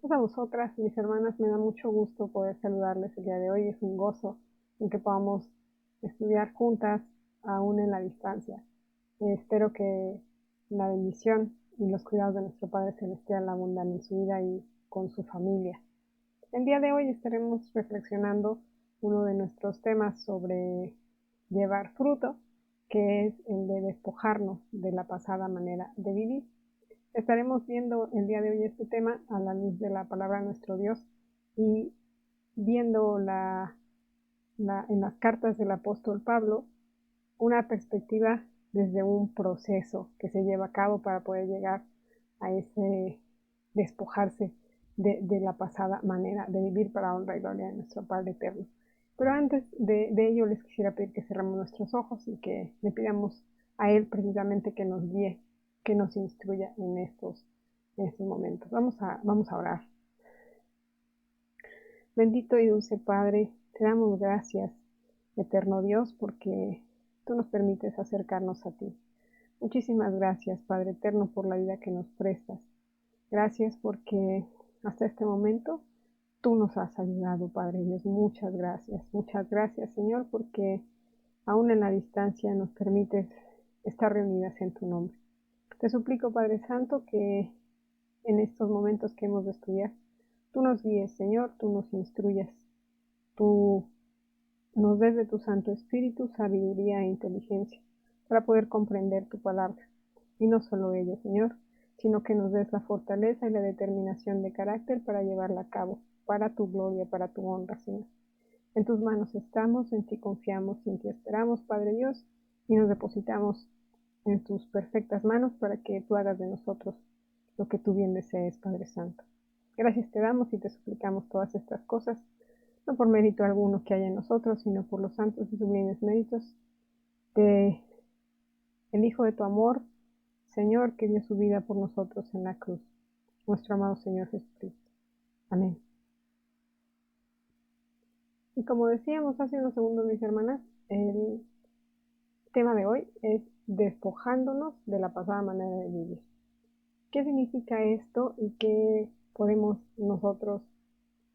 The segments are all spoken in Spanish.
Pues a vosotras, mis hermanas, me da mucho gusto poder saludarles el día de hoy. Es un gozo en que podamos estudiar juntas, aún en la distancia. Espero que la bendición y los cuidados de nuestro Padre Celestial abundan en su vida y con su familia. El día de hoy estaremos reflexionando uno de nuestros temas sobre llevar fruto, que es el de despojarnos de la pasada manera de vivir. Estaremos viendo el día de hoy este tema a la luz de la palabra de nuestro Dios y viendo en las cartas del apóstol Pablo una perspectiva desde un proceso que se lleva a cabo para poder llegar a ese despojarse de la pasada manera de vivir para honra y gloria de nuestro Padre eterno. Pero antes de ello les quisiera pedir que cerremos nuestros ojos y que le pidamos a Él precisamente que nos guíe, que nos instruya en estos momentos. Vamos a orar. Bendito y dulce Padre, te damos gracias, eterno Dios, porque tú nos permites acercarnos a ti. Muchísimas gracias, Padre eterno, por la vida que nos prestas. Gracias porque hasta este momento tú nos has ayudado, Padre Dios. Muchas gracias. Muchas gracias, Señor, porque aún en la distancia nos permites estar reunidas en tu nombre. Te suplico, Padre Santo, que en estos momentos que hemos de estudiar, tú nos guíes, Señor, tú nos instruyas, tú nos des de tu Santo Espíritu sabiduría e inteligencia para poder comprender tu palabra. Y no solo ello, Señor, sino que nos des la fortaleza y la determinación de carácter para llevarla a cabo, para tu gloria, para tu honra, Señor. En tus manos estamos, en ti confiamos y en ti esperamos, Padre Dios, y nos depositamos en tus perfectas manos para que tú hagas de nosotros lo que tú bien desees, Padre Santo. Gracias te damos y te suplicamos todas estas cosas, no por mérito alguno que haya en nosotros, sino por los santos y sublimes méritos de el Hijo de tu amor, Señor, que dio su vida por nosotros en la cruz, nuestro amado Señor Jesucristo. Amén. Y como decíamos hace unos segundos, mis hermanas, el tema de hoy es despojándonos de la pasada manera de vivir. ¿Qué significa esto y qué podemos nosotros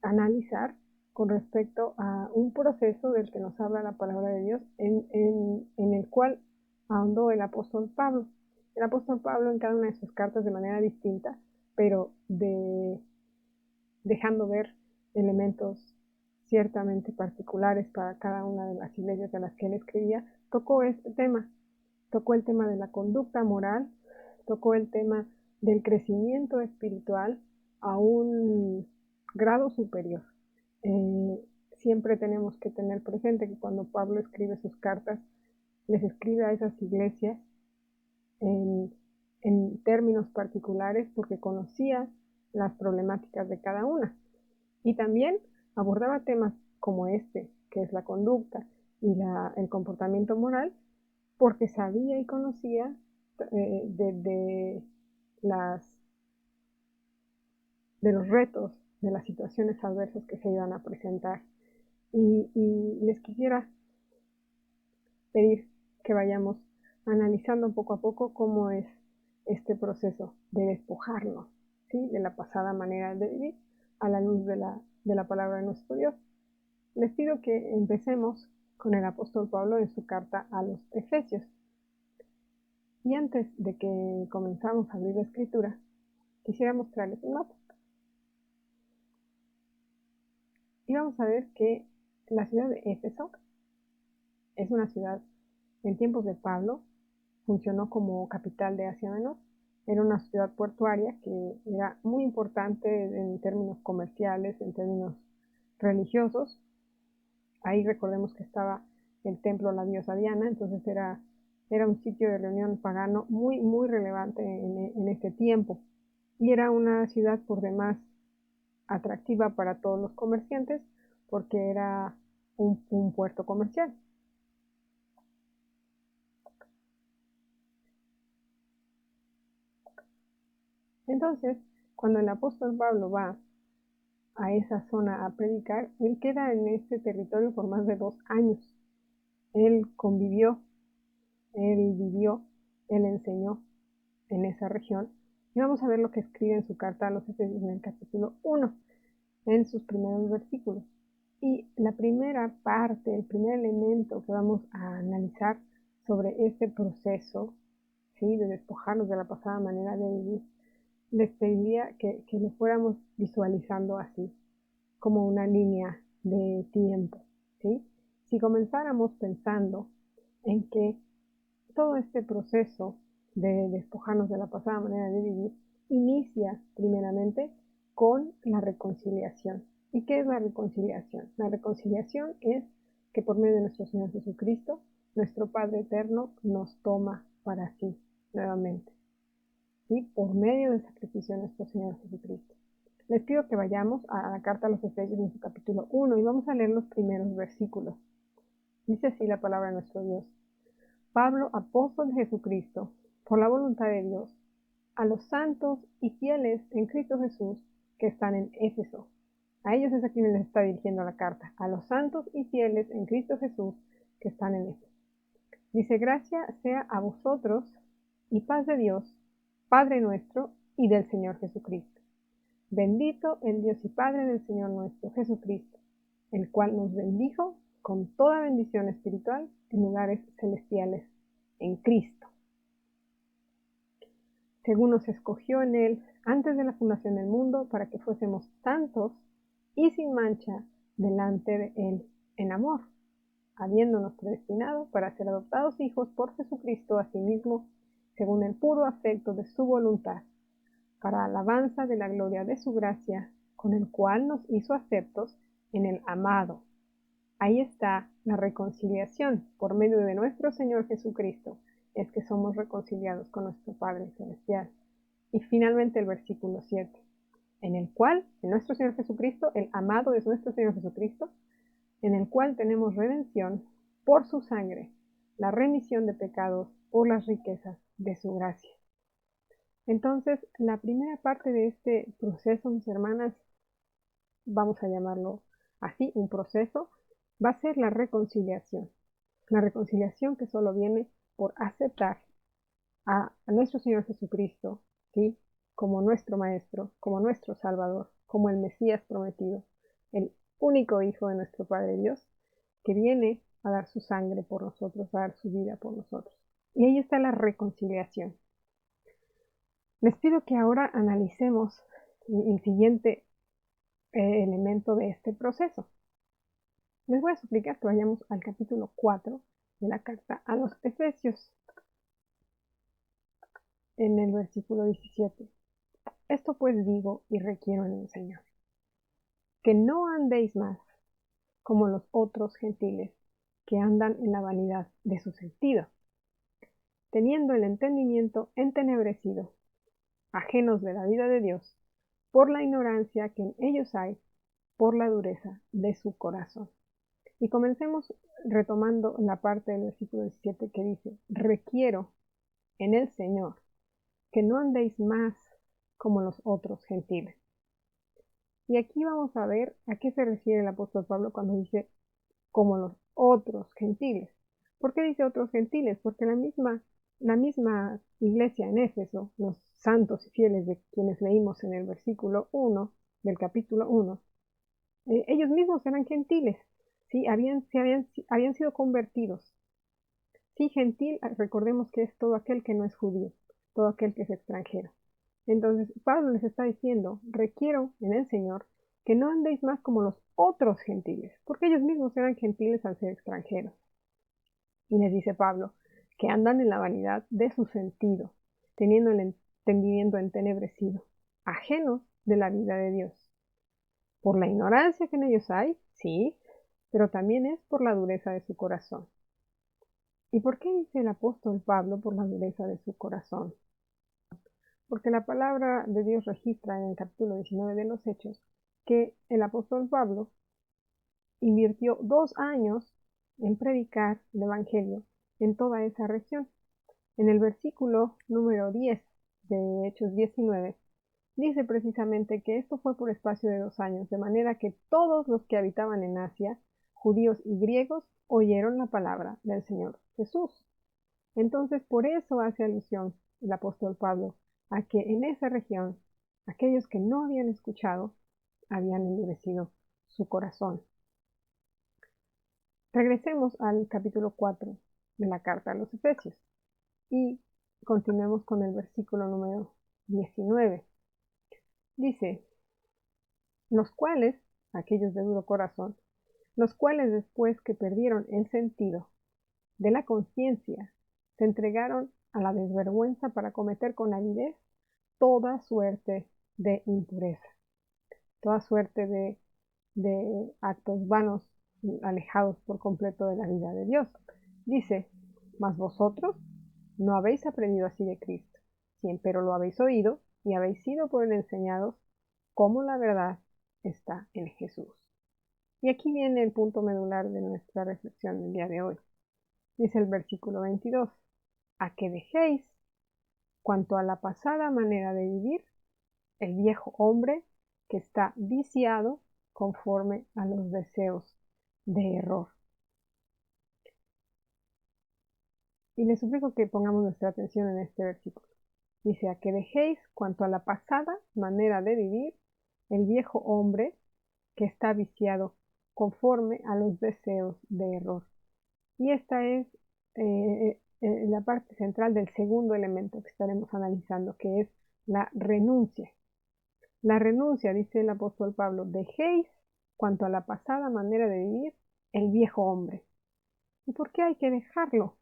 analizar con respecto a un proceso del que nos habla la palabra de Dios en el cual ahondó el apóstol Pablo? El apóstol Pablo en cada una de sus cartas de manera distinta, pero dejando ver elementos ciertamente particulares para cada una de las iglesias a las que él escribía, tocó este tema, tocó el tema de la conducta moral, tocó el tema del crecimiento espiritual a un grado superior. Eh, Siempre tenemos que tener presente que cuando Pablo escribe sus cartas, les escribe a esas iglesias en, en términos particulares porque conocía las problemáticas de cada una. Y también abordaba temas como este, que es la conducta y el comportamiento moral, porque sabía y conocía de las, de los retos, de las situaciones adversas que se iban a presentar. Y les quisiera pedir que vayamos analizando poco a poco cómo es este proceso de despojarnos, ¿sí?, de la pasada manera de vivir a la luz de la palabra de nuestro Dios. Les pido que empecemos con el apóstol Pablo en su carta a los Efesios. Y antes de que comenzamos a abrir la escritura, quisiera mostrarles un mapa. Y vamos a ver que la ciudad de Éfeso es una ciudad, en tiempos de Pablo, funcionó como capital de Asia Menor. Era una ciudad portuaria que era muy importante en términos comerciales, en términos religiosos. Ahí recordemos que estaba el templo a la diosa Diana, entonces era un sitio de reunión pagano muy, muy relevante en este tiempo. Y era una ciudad por demás atractiva para todos los comerciantes porque era un puerto comercial. Entonces, cuando el apóstol Pablo va a esa zona a predicar, él queda en este territorio por más de 2 años. Él convivió, él vivió, él enseñó en esa región Y vamos a ver lo que escribe en su carta a los Efesios en el capítulo 1, en sus primeros versículos. Y la primera parte, el primer elemento que vamos a analizar sobre este proceso, ¿sí?, de despojarnos de la pasada manera de vivir, les pediría que lo fuéramos visualizando así, como una línea de tiempo, ¿sí? Si comenzáramos pensando en que todo este proceso de despojarnos de la pasada manera de vivir inicia primeramente con la reconciliación. ¿Y qué es la reconciliación? La reconciliación es que por medio de nuestro Señor Jesucristo, nuestro Padre Eterno nos toma para sí nuevamente, ¿sí?, por medio del sacrificio de nuestro Señor Jesucristo. Les pido que vayamos a la carta a los Efesios en su capítulo 1 y vamos a leer los primeros versículos. Dice así la palabra de nuestro Dios. Pablo, apóstol de Jesucristo, por la voluntad de Dios, a los santos y fieles en Cristo Jesús que están en Éfeso. A ellos es a quienes les está dirigiendo la carta, a los santos y fieles en Cristo Jesús que están en Éfeso. Dice, gracia sea a vosotros y paz de Dios, Padre nuestro y del Señor Jesucristo. Bendito el Dios y Padre del Señor nuestro Jesucristo, el cual nos bendijo con toda bendición espiritual en lugares celestiales en Cristo, según nos escogió en Él antes de la fundación del mundo, para que fuésemos santos y sin mancha delante de Él en amor, habiéndonos predestinado para ser adoptados hijos por Jesucristo a sí mismo, según el puro afecto de su voluntad, para alabanza de la gloria de su gracia, con el cual nos hizo aceptos en el amado. Ahí está la reconciliación por medio de nuestro Señor Jesucristo, es que somos reconciliados con nuestro Padre Celestial. Y finalmente el versículo 7, en el cual, en nuestro Señor Jesucristo, el amado es nuestro Señor Jesucristo, en el cual tenemos redención por su sangre, la remisión de pecados por las riquezas de su gracia. Entonces, la primera parte de este proceso, mis hermanas, vamos a llamarlo así, un proceso, va a ser la reconciliación. La reconciliación que solo viene por aceptar a nuestro Señor Jesucristo, ¿sí?, como nuestro Maestro, como nuestro Salvador, como el Mesías prometido, el único Hijo de nuestro Padre Dios, que viene a dar su sangre por nosotros, a dar su vida por nosotros. Y ahí está la reconciliación. Les pido que ahora analicemos el siguiente elemento de este proceso. Les voy a suplicar que vayamos al capítulo 4 de la carta a los Efesios, en el versículo 17. Esto pues digo y requiero en el Señor, que no andéis más como los otros gentiles, que andan en la vanidad de su sentido, teniendo el entendimiento entenebrecido, ajenos de la vida de Dios, por la ignorancia que en ellos hay, por la dureza de su corazón. Y comencemos retomando la parte del versículo 17 que dice, requiero en el Señor que no andéis más como los otros gentiles. Y aquí vamos a ver a qué se refiere el apóstol Pablo cuando dice como los otros gentiles. ¿Por qué dice otros gentiles? Porque la misma iglesia en Éfeso, los santos y fieles de quienes leímos en el versículo 1 del capítulo 1, ellos mismos eran gentiles, ¿sí? Habían sido convertidos. Sí, gentil, recordemos que es todo aquel que no es judío, todo aquel que es extranjero. Entonces, Pablo les está diciendo, requiero en el Señor que no andéis más como los otros gentiles, porque ellos mismos eran gentiles al ser extranjeros. Y les dice Pablo, que andan en la vanidad de su sentido, teniendo el entendimiento entenebrecido, ajenos de la vida de Dios. Por la ignorancia que en ellos hay, sí, pero también es por la dureza de su corazón. ¿Y por qué dice el apóstol Pablo por la dureza de su corazón? Porque la palabra de Dios registra en el capítulo 19 de los Hechos que el apóstol Pablo invirtió 2 años en predicar el Evangelio en toda esa región. En el versículo número 10 de Hechos 19, dice precisamente que esto fue por espacio de 2 años, de manera que todos los que habitaban en Asia, judíos y griegos, oyeron la palabra del Señor Jesús. Entonces, por eso hace alusión el apóstol Pablo a que en esa región aquellos que no habían escuchado habían endurecido su corazón. Regresemos al capítulo 4 de la carta a los Efesios y continuemos con el versículo número 19. Dice, los cuales, aquellos de duro corazón, los cuales después que perdieron el sentido de la conciencia, se entregaron a la desvergüenza para cometer con avidez toda suerte de impureza, toda suerte de actos vanos, alejados por completo de la vida de Dios. Dice, mas vosotros no habéis aprendido así de Cristo, si empero lo habéis oído y habéis sido por él enseñados, cómo la verdad está en Jesús. Y aquí viene el punto medular de nuestra reflexión del día de hoy. Dice el versículo 22, a que dejéis, cuanto a la pasada manera de vivir, el viejo hombre que está viciado conforme a los deseos de error. Y les suplico que pongamos nuestra atención en este versículo. Dice, a que dejéis, cuanto a la pasada manera de vivir, el viejo hombre que está viciado conforme a los deseos de error. Y esta es la parte central del segundo elemento que estaremos analizando, que es la renuncia. La renuncia, dice el apóstol Pablo, dejéis, cuanto a la pasada manera de vivir, el viejo hombre. ¿Y por qué hay que dejarlo?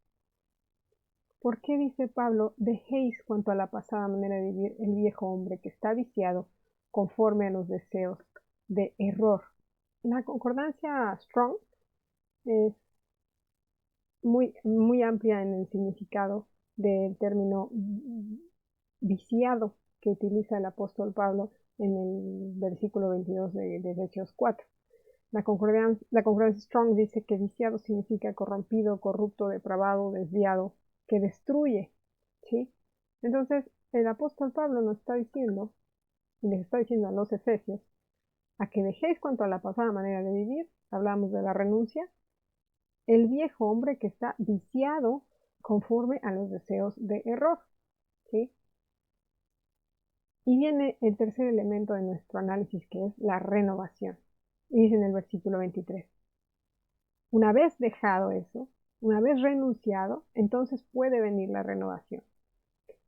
¿Por qué dice Pablo, dejéis, cuanto a la pasada manera de vivir, el viejo hombre que está viciado conforme a los deseos de error? La concordancia Strong es muy amplia en el significado del término viciado que utiliza el apóstol Pablo en el versículo 22 de Efesios 4. La concordancia Strong dice que viciado significa corrompido, corrupto, depravado, desviado, que destruye, ¿sí? Entonces, el apóstol Pablo nos está diciendo, y les está diciendo a los efesios, a que dejéis, cuanto a la pasada manera de vivir, hablamos de la renuncia, el viejo hombre que está viciado conforme a los deseos de error, ¿sí? Y viene el tercer elemento de nuestro análisis, que es la renovación. Y dice en el versículo 23, una vez dejado eso, una vez renunciado, entonces puede venir la renovación.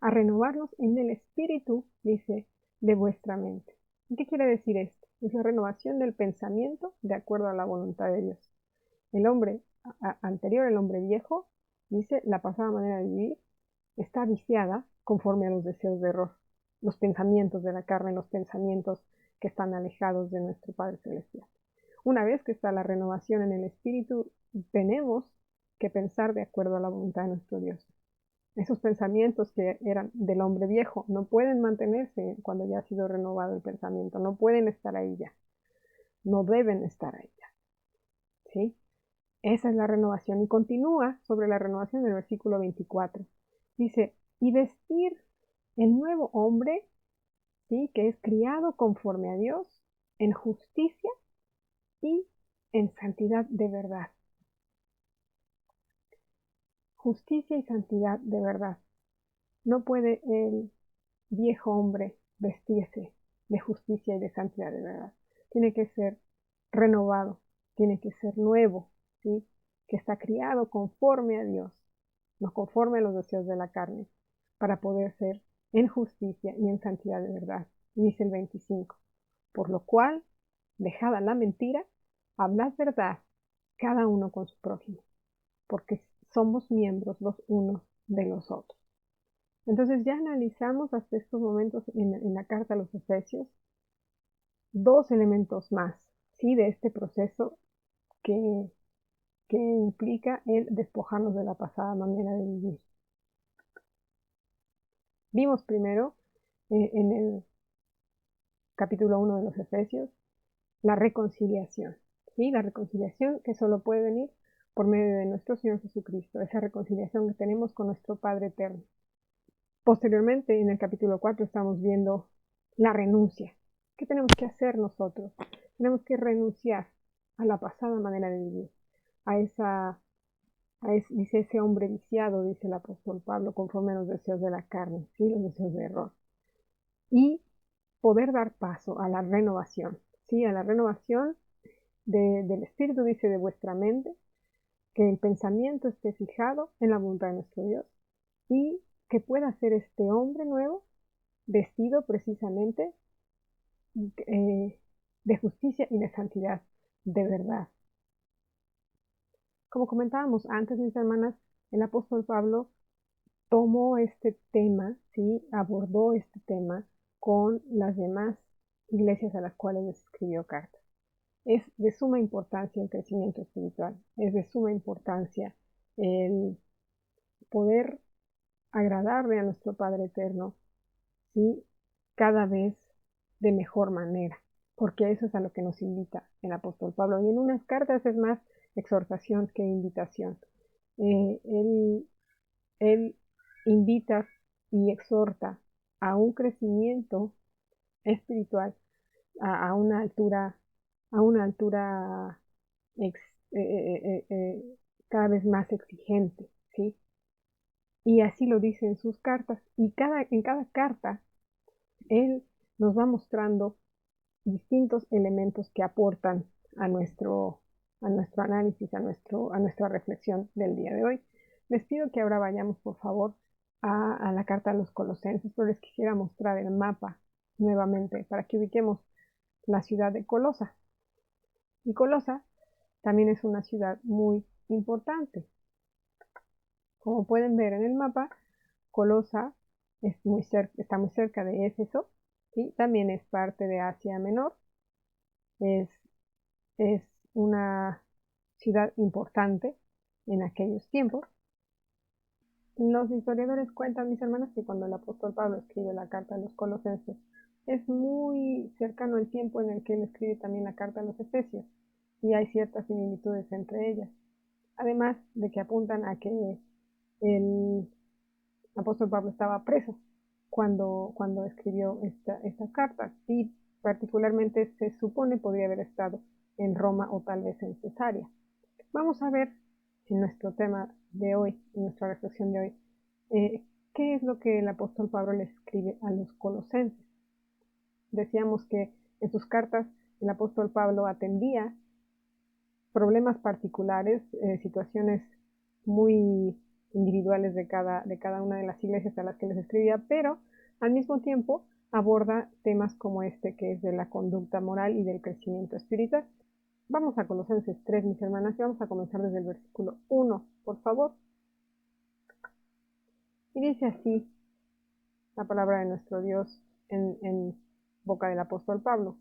A renovarnos en el espíritu, dice, de vuestra mente. ¿Y qué quiere decir esto? Es la renovación del pensamiento de acuerdo a la voluntad de Dios. El hombre anterior, el hombre viejo, dice, la pasada manera de vivir está viciada conforme a los deseos de error, los pensamientos de la carne, los pensamientos que están alejados de nuestro Padre Celestial. Una vez que está la renovación en el espíritu, tenemos que pensar de acuerdo a la voluntad de nuestro Dios. Esos pensamientos que eran del hombre viejo no pueden mantenerse cuando ya ha sido renovado el pensamiento, no pueden estar ahí ya, no deben estar ahí ya, ¿sí? Esa es la renovación. Y continúa sobre la renovación en el versículo 24. Dice, y vestir el nuevo hombre, ¿sí?, que es criado conforme a Dios, en justicia y en santidad de verdad. Justicia y santidad de verdad. No puede el viejo hombre vestirse de justicia y de santidad de verdad. Tiene que ser renovado, tiene que ser nuevo, ¿sí?, que está criado conforme a Dios, no conforme a los deseos de la carne, para poder ser en justicia y en santidad de verdad. Y dice el 25, por lo cual, dejada la mentira, hablad verdad, cada uno con su prójimo, porque somos miembros los unos de los otros. Entonces ya analizamos hasta estos momentos en la carta a los Efesios dos elementos más, ¿sí?, de este proceso que implica el despojarnos de la pasada manera de vivir. Vimos primero en el capítulo 1 de los Efesios la reconciliación, ¿sí?, la reconciliación que solo puede venir por medio de nuestro Señor Jesucristo, esa reconciliación que tenemos con nuestro Padre eterno. Posteriormente, en el capítulo 4, estamos viendo la renuncia. ¿Qué tenemos que hacer nosotros? Tenemos que renunciar a la pasada manera de vivir, dice ese hombre viciado, dice el apóstol Pablo, conforme a los deseos de la carne, ¿sí?, los deseos de error. y poder dar paso a la renovación, ¿sí? A la renovación del espíritu, dice, de vuestra mente, que el pensamiento esté fijado en la voluntad de nuestro Dios y que pueda ser este hombre nuevo vestido precisamente de justicia y de santidad, de verdad. Como comentábamos antes, mis hermanas, el apóstol Pablo tomó este tema, ¿sí? Abordó este tema con las demás iglesias a las cuales les escribió cartas. Es de suma importancia el crecimiento espiritual, es de suma importancia el poder agradarle a nuestro Padre Eterno, ¿sí? Cada vez de mejor manera, porque eso es a lo que nos invita el apóstol Pablo. Y en unas cartas es más exhortación que invitación. Él invita y exhorta a un crecimiento espiritual a una altura, a una altura ex, eh, eh, eh, eh, cada vez más exigente, ¿sí? Y así lo dice en sus cartas. Y en cada carta, él nos va mostrando distintos elementos que aportan a nuestro análisis, a nuestra reflexión del día de hoy. Les pido que ahora vayamos, por favor, a la carta a los Colosenses, pero les quisiera mostrar el mapa nuevamente para que ubiquemos la ciudad de Colosa. Y Colosa también es una ciudad muy importante. Como pueden ver en el mapa, Colosa está muy cerca de Éfeso, ¿sí? También es parte de Asia Menor. Es, es una ciudad importante en aquellos tiempos. Los historiadores cuentan, mis hermanos, que cuando el apóstol Pablo escribe la carta a los Colosenses, es muy cercano el tiempo en el que él escribe también la carta a los Efesios, y hay ciertas similitudes entre ellas. Además de que apuntan a que el apóstol Pablo estaba preso cuando escribió esta carta y particularmente se supone podría haber estado en Roma o tal vez en Cesarea. Vamos a ver en nuestro tema de hoy, en nuestra reflexión de hoy, qué es lo que el apóstol Pablo le escribe a los colosenses. Decíamos que en sus cartas el apóstol Pablo atendía problemas particulares, situaciones muy individuales de cada una de las iglesias a las que les escribía, pero al mismo tiempo aborda temas como este que es de la conducta moral y del crecimiento espiritual. Vamos a Colosenses 3, mis hermanas, y vamos a comenzar desde el versículo 1, por favor. Y dice así la palabra de nuestro Dios en boca del apóstol Pablo.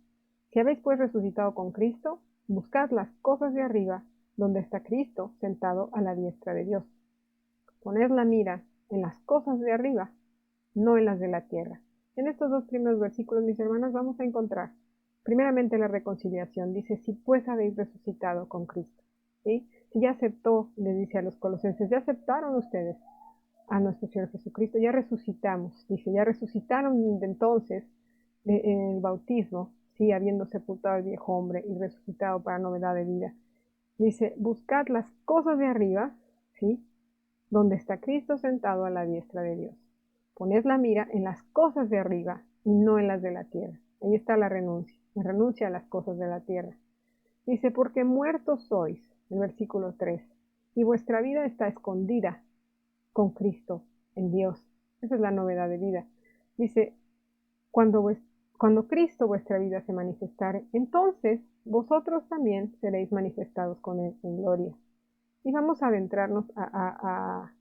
Si habéis pues resucitado con Cristo, buscad las cosas de arriba, donde está Cristo sentado a la diestra de Dios. Poned la mira en las cosas de arriba, no en las de la tierra. En estos dos primeros versículos, mis hermanas, vamos a encontrar primeramente la reconciliación. Dice, si pues habéis resucitado con Cristo. ¿Sí? Si ya aceptó, le dice a los colosenses, ya aceptaron ustedes a nuestro Señor Jesucristo, ya resucitamos, dice, ya resucitaron de entonces en el bautismo, sí, habiendo sepultado al viejo hombre y resucitado para novedad de vida. Dice, buscad las cosas de arriba, sí, donde está Cristo sentado a la diestra de Dios. Poned la mira en las cosas de arriba y no en las de la tierra. Ahí está la renuncia a las cosas de la tierra. Dice, porque muertos sois, el versículo 3, y vuestra vida está escondida con Cristo en Dios. Esa es la novedad de vida. Dice, cuando Cristo vuestra vida se manifestare, entonces vosotros también seréis manifestados con Él en gloria. Y vamos a adentrarnos a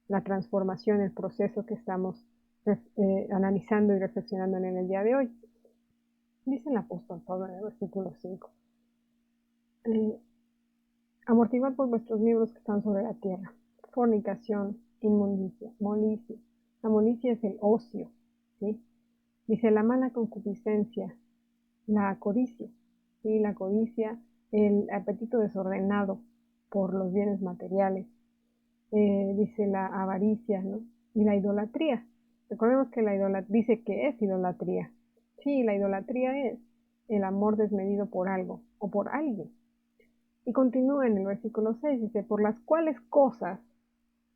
la transformación, el proceso que estamos analizando y reflexionando en el día de hoy. Dice el apóstol Pablo en el versículo 5, amortiguad por vuestros miembros que están sobre la tierra, fornicación, inmundicia, molicie. La molicie es el ocio, ¿sí? Dice la mala concupiscencia, la codicia, ¿sí? La codicia, el apetito desordenado por los bienes materiales, dice la avaricia, ¿no? Y la idolatría. Recordemos que la idolatría dice que es idolatría. Sí, la idolatría es el amor desmedido por algo o por alguien. Y continúa en el versículo 6, dice, por las cuales cosas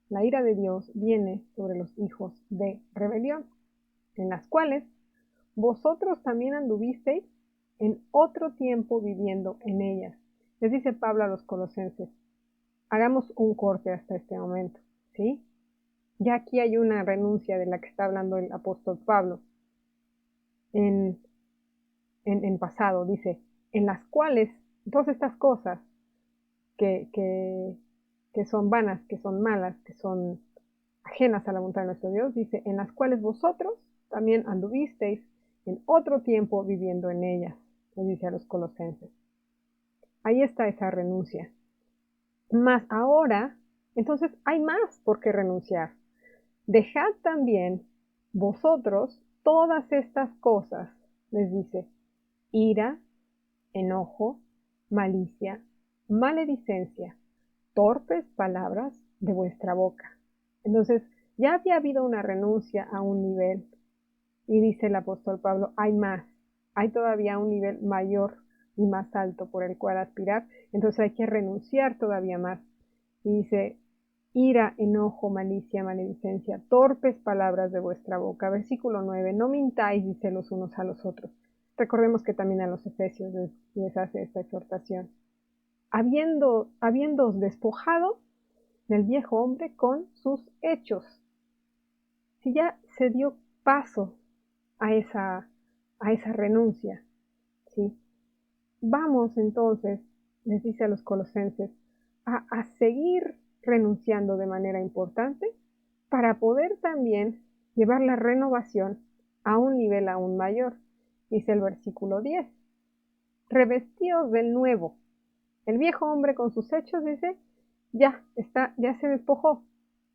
la ira de Dios viene sobre los hijos de rebelión, en las cuales vosotros también anduvisteis en otro tiempo viviendo en ellas. Les dice Pablo a los colosenses, hagamos un corte hasta este momento, ¿sí? Ya aquí hay una renuncia de la que está hablando el apóstol Pablo en pasado, dice, en las cuales todas estas cosas que, que, que son vanas, que son malas, que son ajenas a la voluntad de nuestro Dios, dice, en las cuales vosotros también anduvisteis en otro tiempo viviendo en ellas, le dice a los colosenses. Ahí está esa renuncia. Mas ahora, entonces hay más por qué renunciar. Dejad también vosotros todas estas cosas, les dice, ira, enojo, malicia, maledicencia, torpes palabras de vuestra boca. Entonces, ya había habido una renuncia a un nivel, y dice el apóstol Pablo, hay más, hay todavía un nivel mayor y más alto por el cual aspirar, entonces hay que renunciar todavía más. Y dice, ira, enojo, malicia, maledicencia, torpes palabras de vuestra boca. Versículo 9, no mintáis, dice los unos a los otros. Recordemos que también a los efesios les hace esta exhortación. Habiéndoos despojado del viejo hombre con sus hechos. Si ya se dio paso a esa renuncia, ¿sí? Vamos entonces, les dice a los colosenses, a seguir renunciando de manera importante para poder también llevar la renovación a un nivel aún mayor. Dice el versículo 10, revestíos del nuevo. El viejo hombre con sus hechos dice, ya se despojó,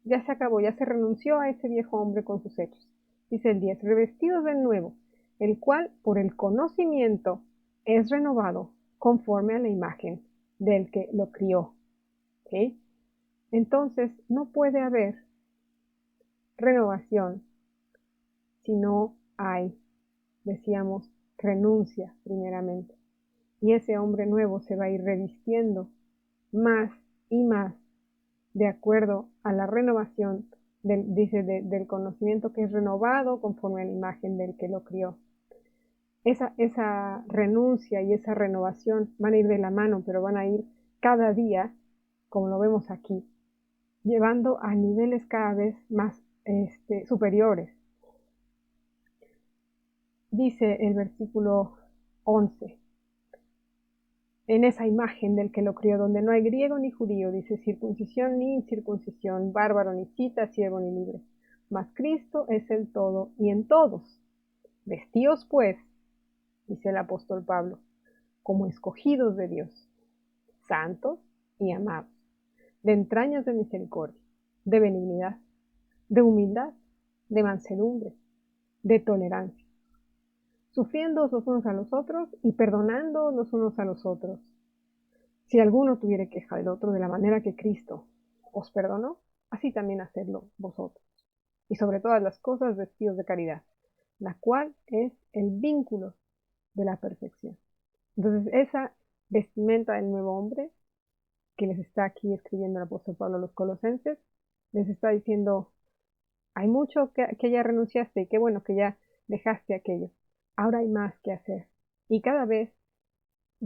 ya se acabó, ya se renunció a ese viejo hombre con sus hechos. Dice el 10, revestidos del nuevo, el cual por el conocimiento es renovado conforme a la imagen del que lo crió. ¿Okay? Entonces, no puede haber renovación si no hay, decíamos, renuncia primeramente. Y ese hombre nuevo se va a ir revistiendo más y más de acuerdo a la renovación del conocimiento que es renovado conforme a la imagen del que lo crió. Esa renuncia y esa renovación van a ir de la mano, pero van a ir cada día, como lo vemos aquí, llevando a niveles cada vez más superiores. Dice el versículo 11, en esa imagen del que lo crió, donde no hay griego ni judío, dice circuncisión ni incircuncisión, bárbaro ni cita, siervo ni libre, mas Cristo es el todo y en todos. Vestíos pues, dice el apóstol Pablo, como escogidos de Dios, santos y amados, de entrañas de misericordia, de benignidad, de humildad, de mansedumbre, de tolerancia, sufriendo los unos a los otros y perdonando los unos a los otros. Si alguno tuviere queja del otro de la manera que Cristo os perdonó, así también hacedlo vosotros. Y sobre todas las cosas vestidos de caridad, la cual es el vínculo de la perfección. Entonces, esa vestimenta del nuevo hombre que les está aquí escribiendo el apóstol Pablo a los colosenses, les está diciendo, hay mucho que ya renunciaste y qué bueno que ya dejaste aquello. Ahora hay más que hacer. Y cada vez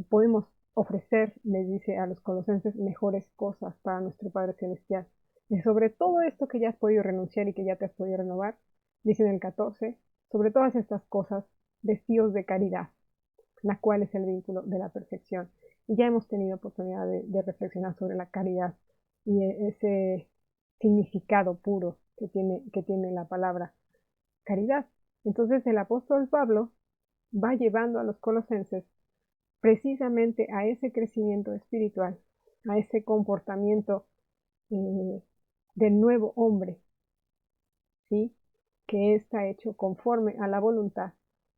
podemos ofrecer, les dice a los colosenses, mejores cosas para nuestro Padre Celestial. Y sobre todo esto que ya has podido renunciar y que ya te has podido renovar, dice en el 14, sobre todas estas cosas, vestidos de caridad, la cual es el vínculo de la perfección. Y ya hemos tenido oportunidad de reflexionar sobre la caridad y ese significado puro que tiene la palabra caridad. Entonces el apóstol Pablo va llevando a los colosenses precisamente a ese crecimiento espiritual, a ese comportamiento del nuevo hombre, ¿sí? Que está hecho conforme a la voluntad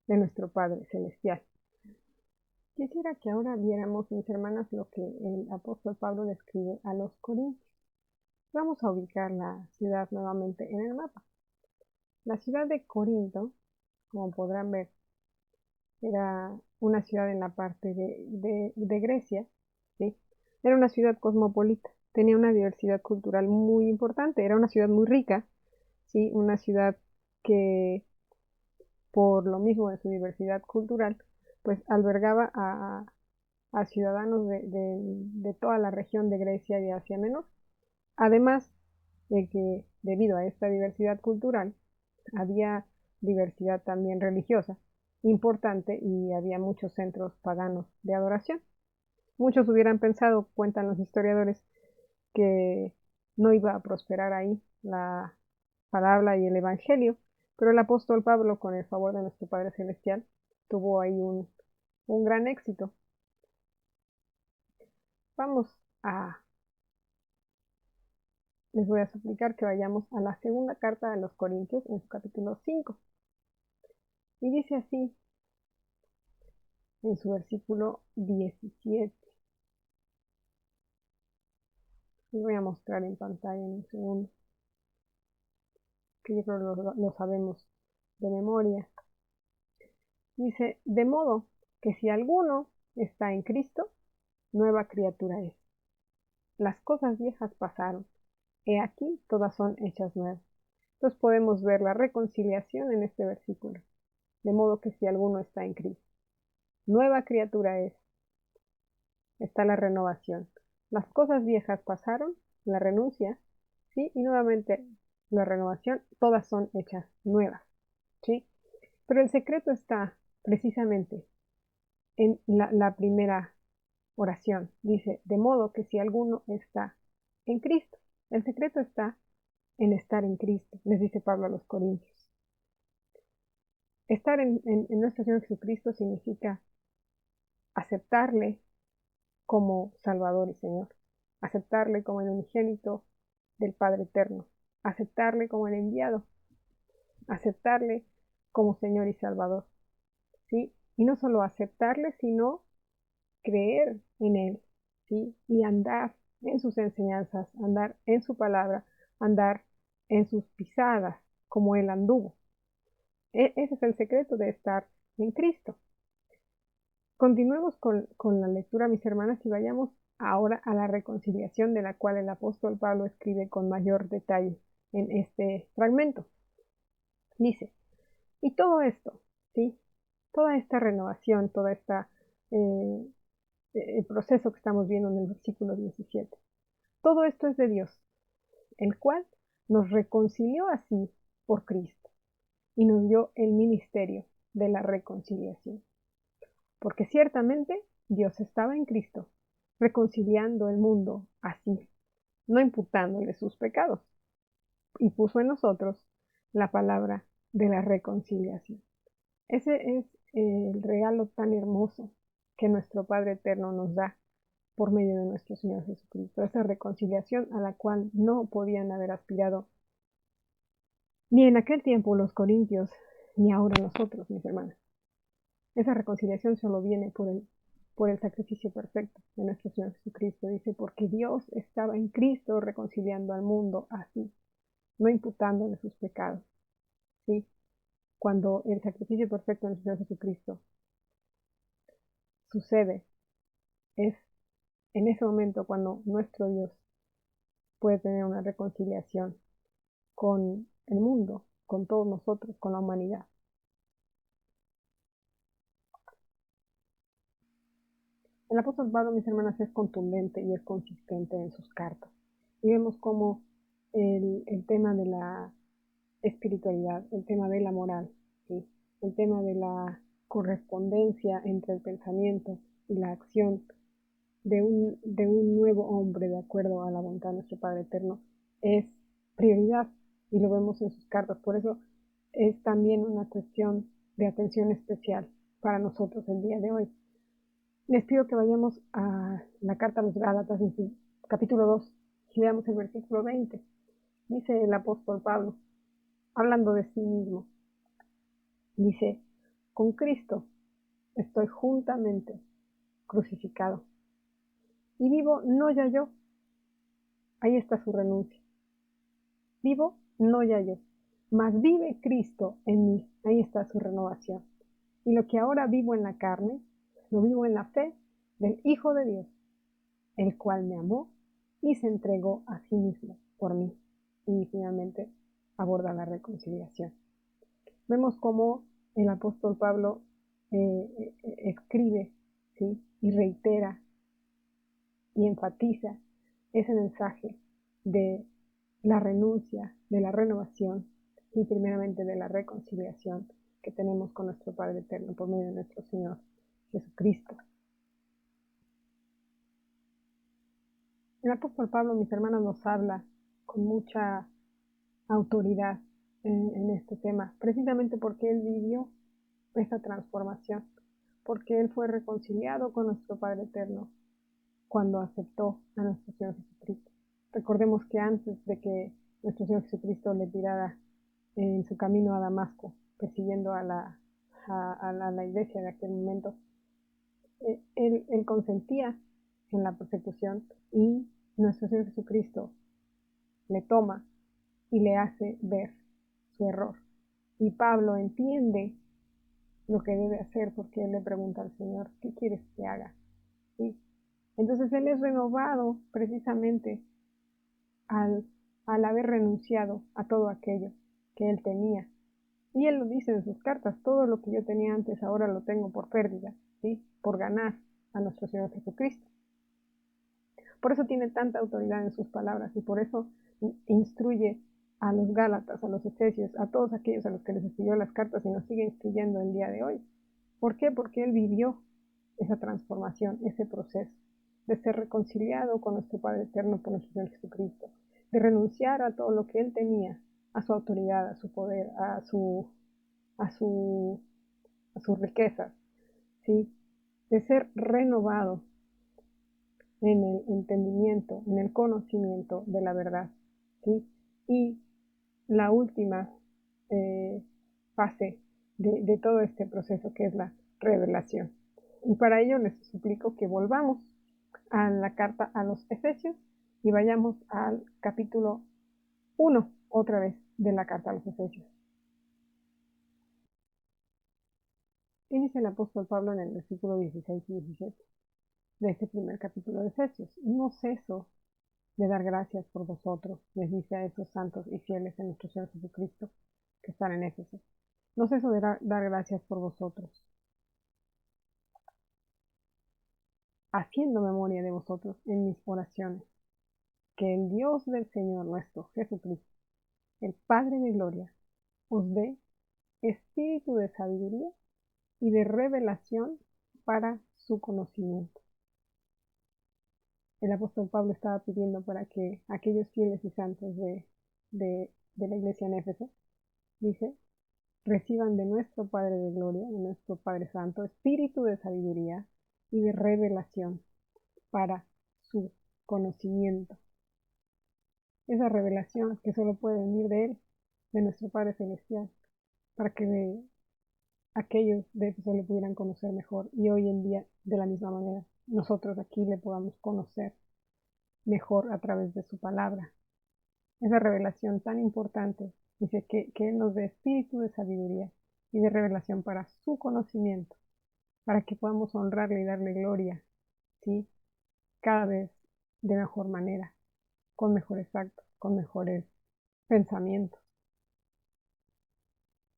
de nuestro Padre Celestial. Quisiera que ahora viéramos, mis hermanas, lo que el apóstol Pablo describe a los corintios. Vamos a ubicar la ciudad nuevamente en el mapa. La ciudad de Corinto, como podrán ver, era una ciudad en la parte de Grecia, ¿sí? Era una ciudad cosmopolita, tenía una diversidad cultural muy importante, era una ciudad muy rica, ¿sí? Una ciudad que por lo mismo de su diversidad cultural, pues albergaba a ciudadanos de toda la región de Grecia y de Asia Menor. Además de que debido a esta diversidad cultural había diversidad también religiosa importante y había muchos centros paganos de adoración. Muchos hubieran pensado, cuentan los historiadores, que no iba a prosperar ahí la palabra y el evangelio, pero el apóstol Pablo, con el favor de nuestro Padre Celestial, tuvo ahí un gran éxito. Vamos a, les voy a suplicar que vayamos a la segunda carta de los Corintios en su capítulo 5. Y dice así en su versículo 17. Les voy a mostrar en pantalla en un segundo, que yo creo lo sabemos de memoria. Dice, de modo que si alguno está en Cristo, nueva criatura es. Las cosas viejas pasaron, he aquí todas son hechas nuevas. Entonces podemos ver la reconciliación en este versículo. De modo que si alguno está en Cristo, nueva criatura es. Está la renovación. Las cosas viejas pasaron, la renuncia, ¿sí? Y nuevamente la renovación, todas son hechas nuevas, ¿sí? Pero el secreto está precisamente en la primera oración. Dice, de modo que si alguno está en Cristo, el secreto está en estar en Cristo, les dice Pablo a los Corintios. Estar en nuestro Señor Jesucristo significa aceptarle como Salvador y Señor, aceptarle como el unigénito del Padre Eterno, aceptarle como el enviado, aceptarle como Señor y Salvador, ¿sí? Y no solo aceptarle, sino creer en Él, ¿sí? Y andar en sus enseñanzas, andar en su palabra, andar en sus pisadas, como Él anduvo. Ese es el secreto de estar en Cristo. Continuemos con la lectura, mis hermanas, y vayamos ahora a la reconciliación de la cual el apóstol Pablo escribe con mayor detalle en este fragmento. Dice, y todo esto, ¿sí? Toda esta renovación, toda esta el proceso que estamos viendo en el versículo 17. Todo esto es de Dios, el cual nos reconcilió así por Cristo y nos dio el ministerio de la reconciliación. Porque ciertamente Dios estaba en Cristo, reconciliando el mundo así, no imputándole sus pecados, y puso en nosotros la palabra de la reconciliación. Ese es el regalo tan hermoso que nuestro Padre Eterno nos da por medio de nuestro Señor Jesucristo, esa reconciliación a la cual no podían haber aspirado ni en aquel tiempo los corintios, ni ahora nosotros, mis hermanas. Esa reconciliación solo viene por el sacrificio perfecto de nuestro Señor Jesucristo. Dice, porque Dios estaba en Cristo reconciliando al mundo así, no imputándole sus pecados. ¿Sí? Cuando el sacrificio perfecto de nuestro Señor Jesucristo sucede, es en ese momento cuando nuestro Dios puede tener una reconciliación con el mundo, con todos nosotros, con la humanidad. El apóstol Pablo, mis hermanas, es contundente y es consistente en sus cartas. Y vemos cómo el tema de la espiritualidad, el tema de la moral, ¿sí? El tema de la correspondencia entre el pensamiento y la acción de un nuevo hombre de acuerdo a la voluntad de nuestro Padre Eterno es prioridad y lo vemos en sus cartas. Por eso es también una cuestión de atención especial para nosotros el día de hoy. Les pido que vayamos a la carta a los Gálatas en su capítulo 2 y veamos el versículo 20. Dice el apóstol Pablo, hablando de sí mismo, dice, con Cristo estoy juntamente crucificado. Y vivo no ya yo, ahí está su renuncia. Vivo no ya yo, mas vive Cristo en mí, ahí está su renovación. Y lo que ahora vivo en la carne, lo vivo en la fe del Hijo de Dios, el cual me amó y se entregó a sí mismo por mí. Y finalmente aborda la reconciliación. Vemos cómo el apóstol Pablo escribe, ¿sí? Y reitera y enfatiza ese mensaje de la renuncia, de la renovación y primeramente de la reconciliación que tenemos con nuestro Padre Eterno por medio de nuestro Señor Jesucristo. El apóstol Pablo, mis hermanos, nos habla con mucha autoridad en este tema, precisamente porque él vivió esa transformación, porque él fue reconciliado con nuestro Padre Eterno cuando aceptó a nuestro Señor Jesucristo. Recordemos que antes de que nuestro Señor Jesucristo le tirara en su camino a Damasco, persiguiendo a la iglesia de aquel momento, él consentía en la persecución y nuestro Señor Jesucristo le toma y le hace ver su error. Y Pablo entiende lo que debe hacer porque él le pregunta al Señor, ¿qué quieres que haga? ¿Sí? Entonces él es renovado precisamente al, al haber renunciado a todo aquello que él tenía. Y él lo dice en sus cartas, todo lo que yo tenía antes ahora lo tengo por pérdida, ¿sí? Por ganar a nuestro Señor Jesucristo. Por eso tiene tanta autoridad en sus palabras y por eso instruye a los Gálatas, a los Efesios, a todos aquellos a los que les escribió las cartas y nos sigue instruyendo el día de hoy. ¿Por qué? Porque él vivió esa transformación, ese proceso de ser reconciliado con nuestro Padre Eterno por nuestro Señor Jesucristo, de renunciar a todo lo que él tenía, a su autoridad, a su poder, a sus riquezas, ¿sí? De ser renovado en el entendimiento, en el conocimiento de la verdad, ¿sí? Y la última fase de todo este proceso que es la revelación. Y para ello les suplico que volvamos a la carta a los Efesios y vayamos al capítulo 1 otra vez de la carta a los Efesios. ¿Qué dice el apóstol Pablo en el versículo 16 y 17 de este primer capítulo de Efesios? No ceso de dar gracias por vosotros, les dice a esos santos y fieles en nuestro Señor Jesucristo que están en Éfeso. No ceso de dar gracias por vosotros, haciendo memoria de vosotros en mis oraciones, que el Dios del Señor nuestro Jesucristo, el Padre de gloria, os dé espíritu de sabiduría y de revelación para su conocimiento. El apóstol Pablo estaba pidiendo para que aquellos fieles y santos de la iglesia en Éfeso, dice, reciban de nuestro Padre de gloria, de nuestro Padre Santo, espíritu de sabiduría y de revelación para su conocimiento. Esa revelación que solo puede venir de Él, de nuestro Padre Celestial, para que aquellos de Éfeso le pudieran conocer mejor y hoy en día de la misma manera nosotros aquí le podamos conocer mejor a través de su palabra. Esa revelación tan importante dice que Él nos dé espíritu de sabiduría y de revelación para su conocimiento, para que podamos honrarle y darle gloria, ¿sí? Cada vez de mejor manera, con mejores actos, con mejores pensamientos.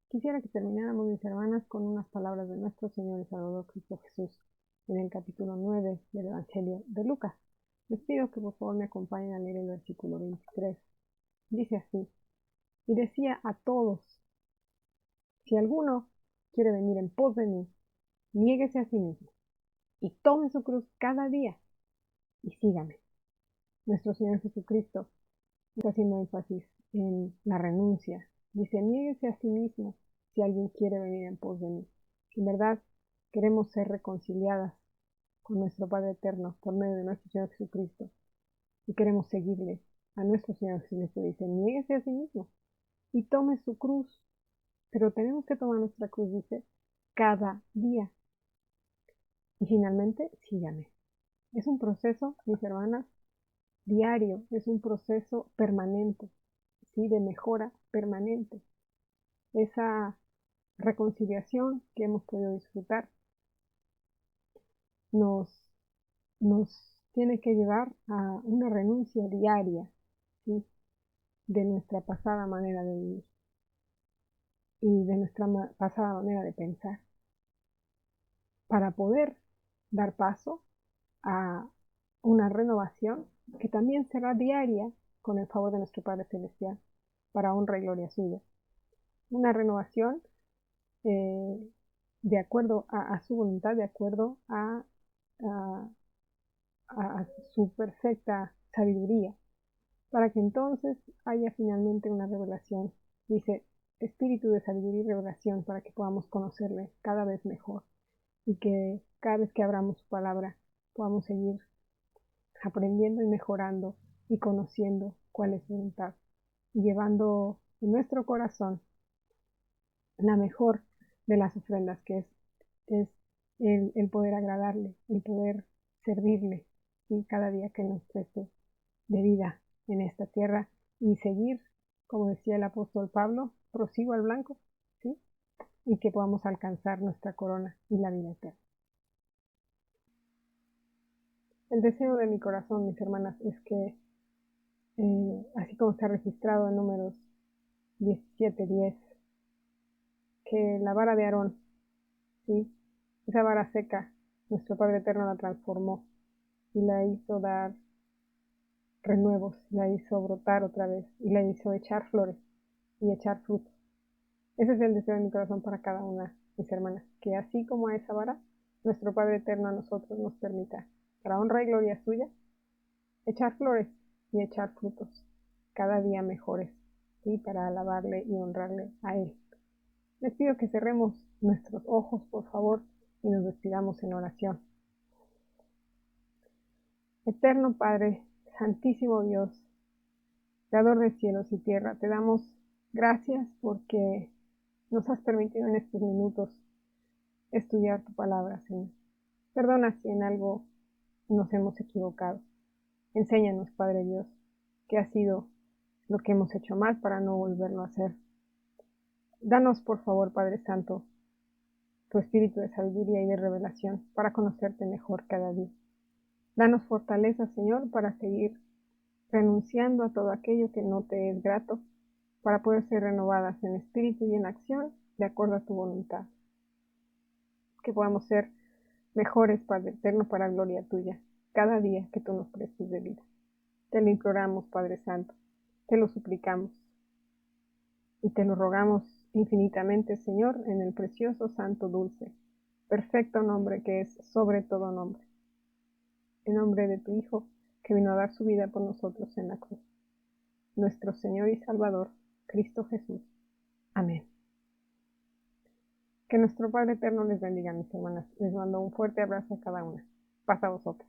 Quisiera que termináramos, mis hermanas, con unas palabras de nuestro Señor y Salvador Cristo Jesús en el capítulo 9 del Evangelio de Lucas. Les pido que por favor me acompañen a leer el versículo 23. Dice así, y decía a todos, si alguno quiere venir en pos de mí, niéguese a sí mismo y tome su cruz cada día y sígame. Nuestro Señor Jesucristo está haciendo énfasis en la renuncia. Dice, niéguese a sí mismo si alguien quiere venir en pos de mí. Si en verdad queremos ser reconciliadas con nuestro Padre Eterno por medio de nuestro Señor Jesucristo y queremos seguirle a nuestro Señor Jesucristo, dice, niéguese a sí mismo y tome su cruz. Pero tenemos que tomar nuestra cruz, dice, cada día. Y finalmente, sígame. Es un proceso, mis hermanas, diario, es un proceso permanente, ¿sí? De mejora permanente. Esa reconciliación que hemos podido disfrutar nos, nos tiene que llevar a una renuncia diaria, ¿sí? De nuestra pasada manera de vivir. y de nuestra pasada manera de pensar, para poder dar paso a una renovación que también será diaria con el favor de nuestro Padre Celestial, para honra y gloria suya. Una renovación eh, de acuerdo a su voluntad, de acuerdo a, a su perfecta sabiduría, para que entonces haya finalmente una revelación. Dice, espíritu de sabiduría y revelación, para que podamos conocerle cada vez mejor y que cada vez que abramos su palabra podamos seguir aprendiendo y mejorando y conociendo cuál es su voluntad, y llevando en nuestro corazón la mejor de las ofrendas, que es el poder agradarle, el poder servirle, y cada día que nos preste de vida en esta tierra, y seguir, como decía el apóstol Pablo, prosigo al blanco, ¿sí? Y que podamos alcanzar nuestra corona y la vida eterna. El deseo de mi corazón, mis hermanas, es que, así como está registrado en Números 17:10, que la vara de Aarón, ¿sí? Esa vara seca, nuestro Padre Eterno la transformó y la hizo dar renuevos, la hizo brotar otra vez y la hizo echar flores y echar frutos. Ese es el deseo de mi corazón para cada una, mis hermanas, que así como a esa vara, nuestro Padre Eterno a nosotros nos permita, para honra y gloria suya, echar flores y echar frutos, cada día mejores, y para alabarle y honrarle a Él. Les pido que cerremos nuestros ojos, por favor, y nos despidamos en oración. Eterno Padre, Santísimo Dios, Creador de cielos y tierra, te damos gracias porque nos has permitido en estos minutos estudiar tu palabra, Señor. Perdona si en algo nos hemos equivocado. Enséñanos, Padre Dios, qué ha sido lo que hemos hecho mal para no volverlo a hacer. Danos, por favor, Padre Santo, tu espíritu de sabiduría y de revelación para conocerte mejor cada día. Danos fortaleza, Señor, para seguir renunciando a todo aquello que no te es grato, para poder ser renovadas en espíritu y en acción de acuerdo a tu voluntad. Que podamos ser mejores, Padre Eterno, para gloria tuya, cada día que tú nos prestes de vida. Te lo imploramos, Padre Santo, te lo suplicamos y te lo rogamos infinitamente, Señor, en el precioso, santo, dulce, perfecto nombre que es sobre todo nombre, en nombre de tu Hijo, que vino a dar su vida por nosotros en la cruz, nuestro Señor y Salvador, Cristo Jesús. Amén. Que nuestro Padre Eterno les bendiga, mis hermanas. Les mando un fuerte abrazo a cada una. Paz a vosotros.